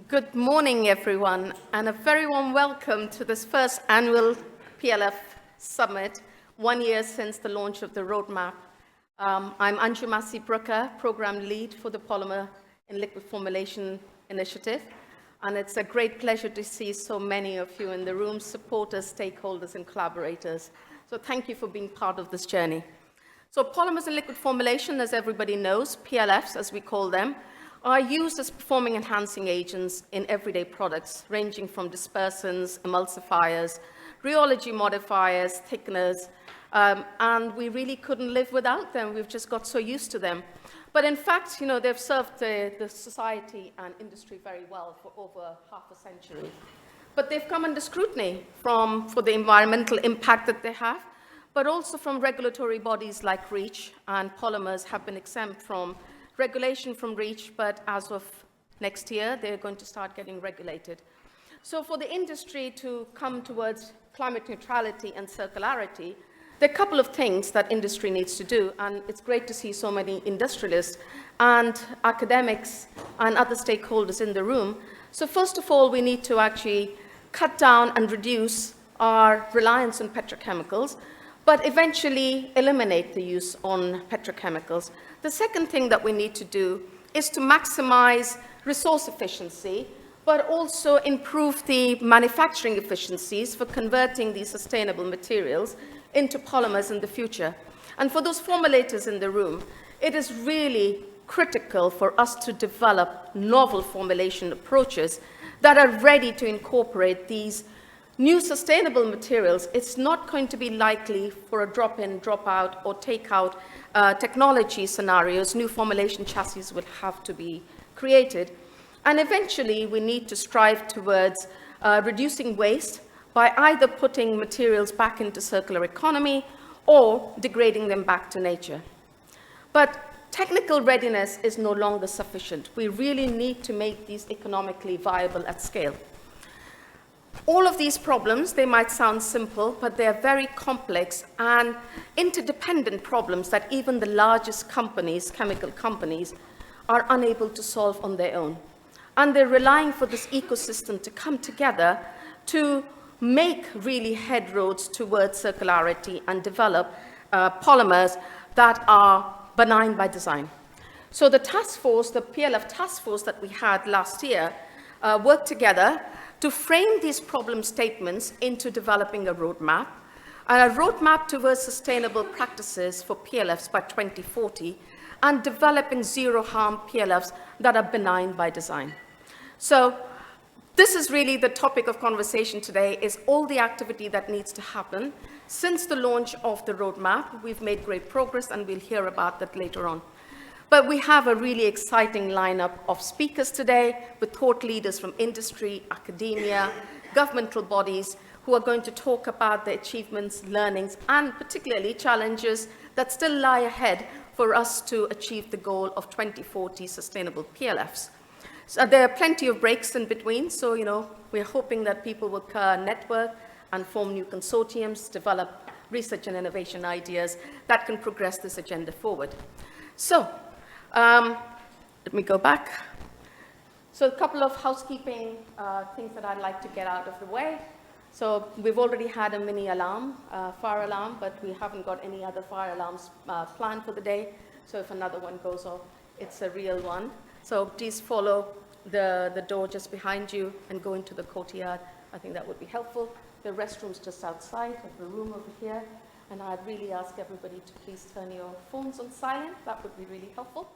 Good morning, everyone, and a very warm welcome to this first annual PLF Summit, 1 year since the launch of the roadmap. I'm Anju Massey-Brooker, Program Lead for the Polymer in Liquid Formulation Initiative, and it's a great pleasure to see so many of you in the room, supporters, stakeholders, and collaborators. So thank you for being part of this journey. So polymers in liquid formulation, as everybody knows, PLFs as we call them, are used as performing enhancing agents in everyday products, ranging from dispersants, emulsifiers, rheology modifiers, thickeners, and we really couldn't live without them. We've just got so used to them. But in fact, they've served the society and industry very well for over half a century. But they've come under scrutiny for the environmental impact that they have, but also from regulatory bodies like REACH, and polymers have been exempt from regulation from REACH, but as of next year, they're going to start getting regulated. So for the industry to come towards climate neutrality and circularity, there are a couple of things that industry needs to do, and it's great to see so many industrialists and academics and other stakeholders in the room. So first of all, we need to actually cut down and reduce our reliance on petrochemicals, but eventually eliminate the use on petrochemicals. The second thing that we need to do is to maximize resource efficiency, but also improve the manufacturing efficiencies for converting these sustainable materials into polymers in the future. And for those formulators in the room, it is really critical for us to develop novel formulation approaches that are ready to incorporate these new sustainable materials. It's not going to be likely for a drop-in, drop-out, or take-out technology scenarios. New formulation chassis will have to be created. And eventually, we need to strive towards reducing waste by either putting materials back into circular economy or degrading them back to nature. But technical readiness is no longer sufficient. We really need to make these economically viable at scale. All of these problems, they might sound simple, but they're very complex and interdependent problems that even the largest companies, chemical companies, are unable to solve on their own. And they're relying for this ecosystem to come together to make really headroads towards circularity and develop polymers that are benign by design. So the task force, the PLF task force that we had last year, worked together to frame these problem statements into developing a roadmap, and a roadmap towards sustainable practices for PLFs by 2040, and developing zero-harm PLFs that are benign by design. So this is really the topic of conversation today, is all the activity that needs to happen. Since the launch of the roadmap, we've made great progress, and we'll hear about that later on. But we have a really exciting lineup of speakers today with thought leaders from industry, academia, governmental bodies who are going to talk about the achievements, learnings, and particularly challenges that still lie ahead for us to achieve the goal of 2040 sustainable PLFs. So there are plenty of breaks in between, so we're hoping that people will network and form new consortiums, develop research and innovation ideas that can progress this agenda forward. So let me go back. So a couple of housekeeping things that I'd like to get out of the way. So we've already had a mini alarm, fire alarm, but we haven't got any other fire alarms planned for the day. So if another one goes off, it's a real one. So please follow the door just behind you and go into the courtyard. I think that would be helpful. The restroom's just outside of the room over here. And I'd really ask everybody to please turn your phones on silent. That would be really helpful.